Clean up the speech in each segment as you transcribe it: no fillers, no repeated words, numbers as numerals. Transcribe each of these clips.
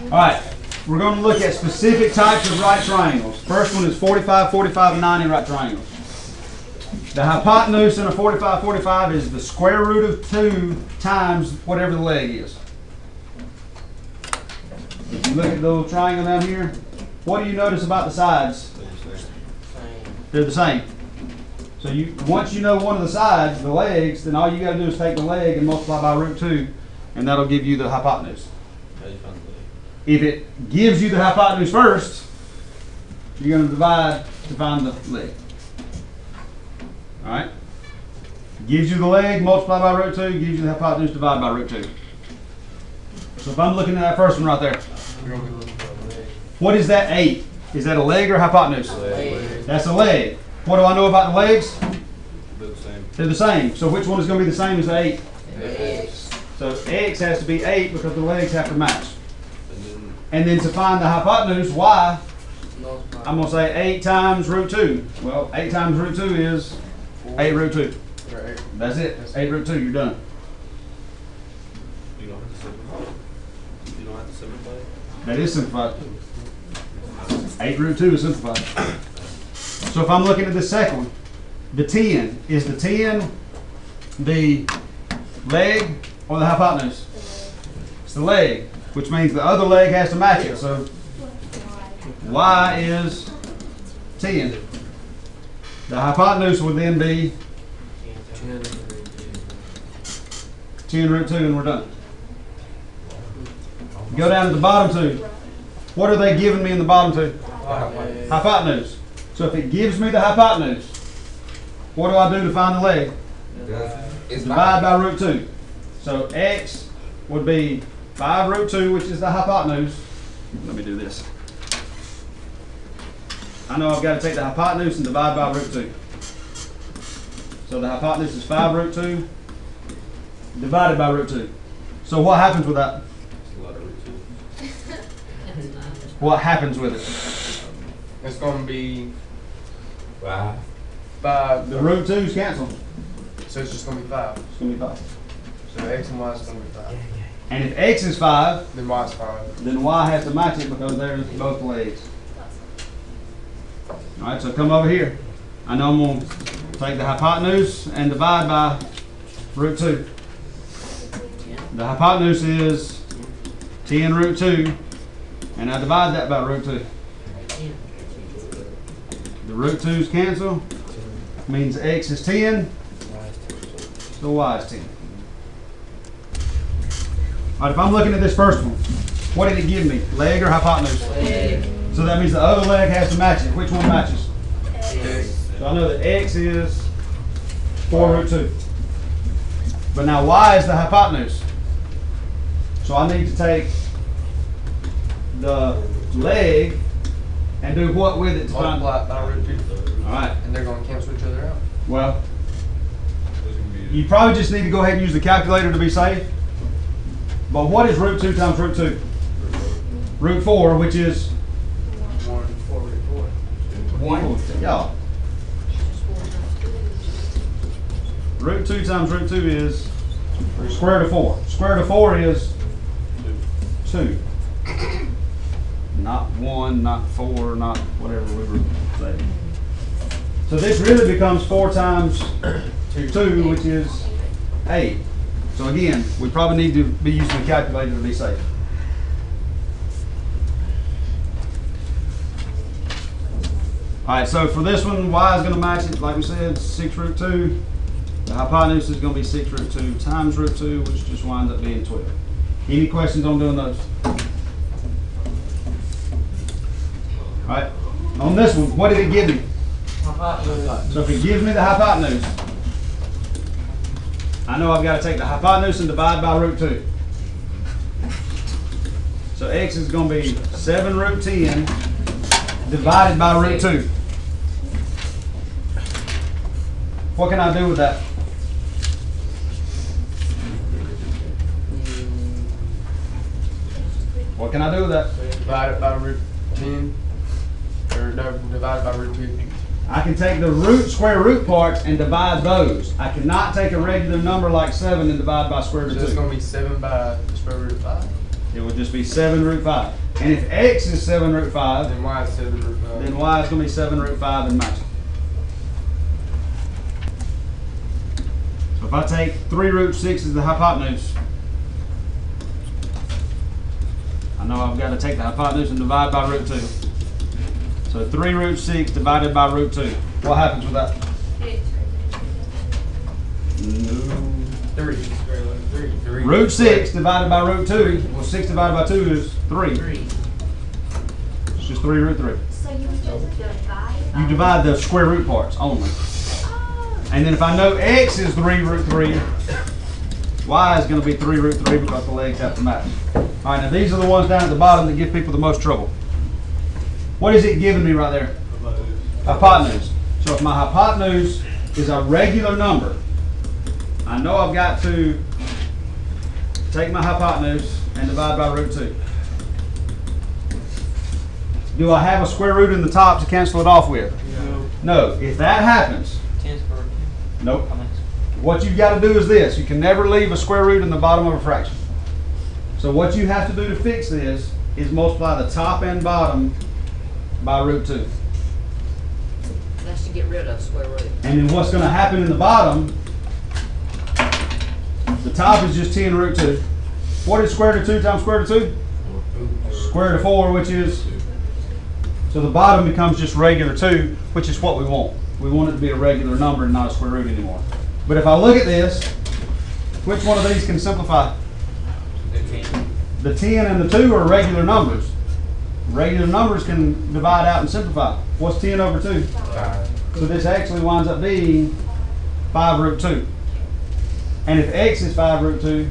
All right, we're going to look at specific types of right triangles. First one is 45, 45, and 90 right triangles. The hypotenuse in a 45, 45 is the square root of 2 times whatever the leg is. If you look at the little triangle down here, what do you notice about the sides? They're the same. So once you know one of the sides, the legs, then all you got to do is take the leg and multiply by root 2, and that'll give you the hypotenuse. If it gives you the hypotenuse first, you're going to divide to find the leg. All right? Gives you the leg, multiply by root 2, gives you the hypotenuse, divide by root 2. So if I'm looking at that first one right there, what is that 8? Is that a leg or hypotenuse? Leg. That's a leg. What do I know about the legs? They're the same. They're the same. So which one is going to be the same as the 8? X. So x has to be 8 because the legs have to match. And then to find the hypotenuse, y, I'm going to say 8 times root 2. Well, 8 times root 2 is 8 root 2. That's it. 8 root 2. You're done. You don't have to simplify. You don't have to simplify. That is simplified. 8 root 2 is simplified. So if I'm looking at this second one, the 10, is the 10 the leg or the hypotenuse? It's the leg, which means the other leg has to match it. So y is 10. The hypotenuse would then be 10 root 2, and we're done. Go down to the bottom two. What are they giving me in the bottom two? Hypotenuse. So if it gives me the hypotenuse, what do I do to find the leg? Divide by root 2. So x would be 5 root 2, which is the hypotenuse. Let me do this. I know I've got to take the hypotenuse and divide by root 2. So the hypotenuse is 5 root 2 divided by root 2. So what happens with that? What happens with it? It's going to be 5. The root 2's cancel. So it's just going to be 5. It's going to be 5. So x and y is going to be 5. And if x is 5, Then y is 5. then y has to match it because there's both legs. Alright, so come over here. I know I'm going to take the hypotenuse and divide by root 2. The hypotenuse is 10 root 2, and I divide that by root 2. The root 2's cancel, means x is 10, so y is 10. Alright, if I'm looking at this first one, what did it give me? Leg or hypotenuse? Leg. So that means the other leg has to match it. Which one matches? X. So I know that x is 4 root 2. But now y is the hypotenuse. So I need to take the leg and do what with it to find? Multiply by root 2. Alright, And they're going to cancel each other out. well, you probably just need to go ahead and use the calculator to be safe. But what is root 2 times root 2? Root 4, which is 1, 4 root 4. 1. Y'all. Root 2 times root 2 is square root of 4. Square root of 4 is 2. Not 1, not 4, not whatever we were saying. So this really becomes 4 times 2, which is 8. So again, we probably need to be using a calculator to be safe. Alright, so for this one, y is going to match it, like we said, 6 root 2. The hypotenuse is going to be 6 root 2 times root 2, which just winds up being 12. Any questions on doing those? Alright, on this one, what did it give me? So if it gives me the hypotenuse, I know I've got to take the hypotenuse and divide by root 2. So x is going to be 7 root 10 divided by root 2. What can I do with that? What can I do with that? Divide it by root 10. Or no, divide by root 2. I can take the square root parts and divide those. I cannot take a regular number like 7 and divide by square root So of it's 2. going to be 7 by the square root of 5. It would just be 7 root 5. And if x is 7 root 5, Then y is 7 root 5. then y is going to be 7 root 5 and match. So if I take 3 root 6 as the hypotenuse, I know I've got to take the hypotenuse and divide by root 2. So 3 root 6 divided by root 2. What happens with that? No. 3. 3. Root 6 divided by root 2, well 6 divided by 2 is 3. It's just 3 root 3. So you would just divide? You divide the square root parts only. Oh. And then if I know x is 3 root 3, y is going to be 3 root 3 because the legs have to match. All right, now these are the ones down at the bottom that give people the most trouble. What is it giving me right there? Hypotenuse. So if my hypotenuse is a regular number, I know I've got to take my hypotenuse and divide by root 2. Do I have a square root in the top to cancel it off with? No. If that happens, nope. What you've got to do is this. You can never leave a square root in the bottom of a fraction. So what you have to do to fix this is multiply the top and bottom by root 2. That's to get rid of square root. And then what's going to happen in the bottom, the top is just 10 root 2. What is square root of 2 times square root of 2? Square root of 4, which is, so the bottom becomes just regular 2, which is what we want. We want it to be a regular number and not a square root anymore. But if I look at this, which one of these can simplify? The 10 and the 2 are regular numbers. Regular numbers can divide out and simplify. What's 10 over 2? 5. So this actually winds up being 5 root 2. And if x is 5 root 2,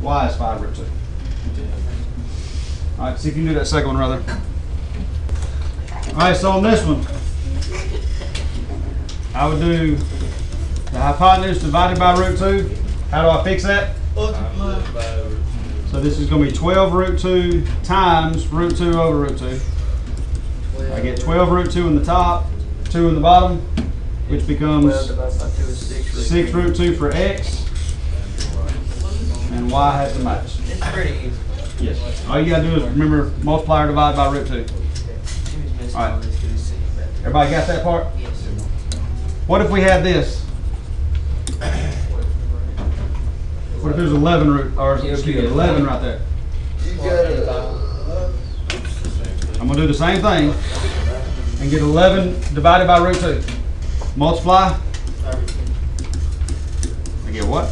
y is 5 root 2. All right, see if you can do that second one rather. All right, so on this one, I would do the hypotenuse divided by root 2. How do I fix that? So this is going to be 12 root 2 times root 2 over root 2. I get 12 root 2 in the top, 2 in the bottom, which becomes 6 root 2 for x, and y has to match. It's pretty easy. Yes. All you got to do is remember multiply or divide by root 2. All right. Everybody got that part? Yes. What if we had this? What if there's 11 root, or excuse me, 11 right there? I'm going to do the same thing and get 11 divided by root 2. Multiply. I get what?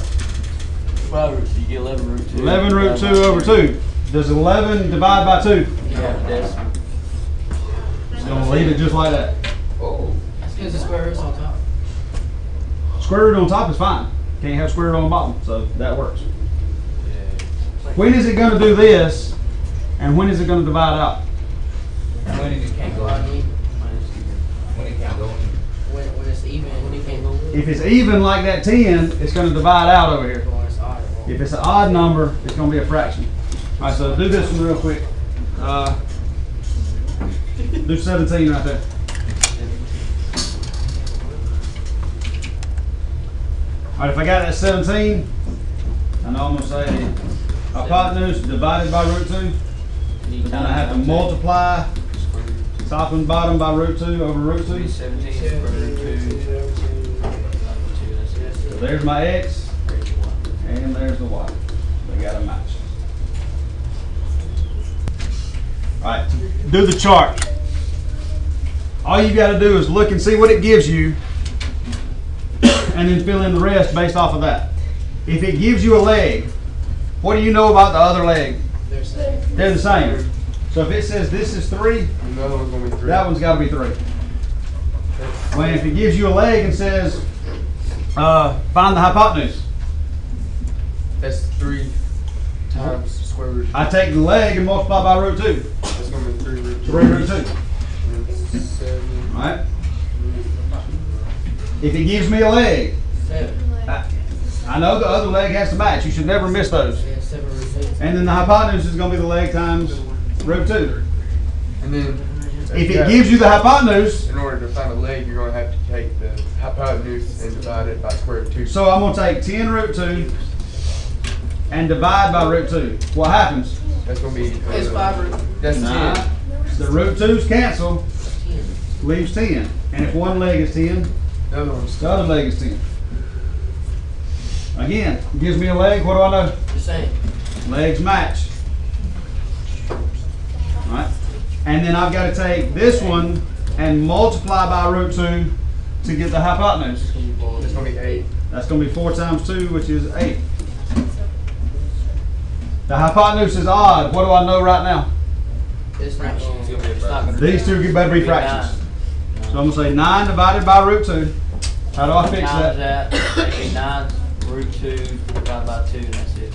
You get 11 root 2. 11 root 2 over 2. Does 11 divide by 2? Yeah, Just going to leave it just like that. That's because the square root's on top. Square root on top is fine. Can't have square root on the bottom, so that works. When is it going to do this, and when is it going to divide out? When it can't go out even. When it can't go in. When it's even, when it can't go in. If it's even like that 10, it's going to divide out over here. When it's odd, it won't. If it's an odd number, it's going to be a fraction. All right, so do this one real quick. Do 17 right there. All right, if I got that 17, I know I'm going to say hypotenuse divided by root 2. So then I have to multiply top and bottom by root 2 over root 2. 17 square root 2. So there's my x, and there's the y. They got to match. All right, do the chart. All you got to do is look and see what it gives you, and then fill in the rest based off of that. If it gives you a leg, what do you know about the other leg? They're the same. So if it says this is 3, Another one's going to be 3. that one's got to be 3. Well, if it gives you a leg and says find the hypotenuse, That's 3 times square root. I take the leg and multiply by root 2. That's going to be 3 root 2. 3 root 2. 7. All right. If it gives me a leg, 7. I know the other leg has to match. You should never miss those. Yeah, 7 root 2. And then the hypotenuse is going to be the leg times root 2. And then If it gives you the hypotenuse, in order to find a leg, you're going to have to take the hypotenuse and divide it by square root 2. so I'm going to take 10 root 2 and divide by root 2. What happens? That's gonna be. It's 5 root. That's Nah. 10. The root 2's cancel, leaves 10. And if one leg is 10, The other one's. the other leg is 10. Again, it gives me a leg, what do I know? The same. Legs match. Alright? And then I've got to take this one and multiply by root 2 to get the hypotenuse. It's gonna be 8. That's going to be 4 times 2, which is 8. The hypotenuse is odd. What do I know right now? It's not gonna. It's gonna be It's not gonna. These two better be Be fractions. 9. So I'm going to say 9 divided by root 2. How do I fix Times that? that. That'd be 9 root 2 divided by 2, and that's it.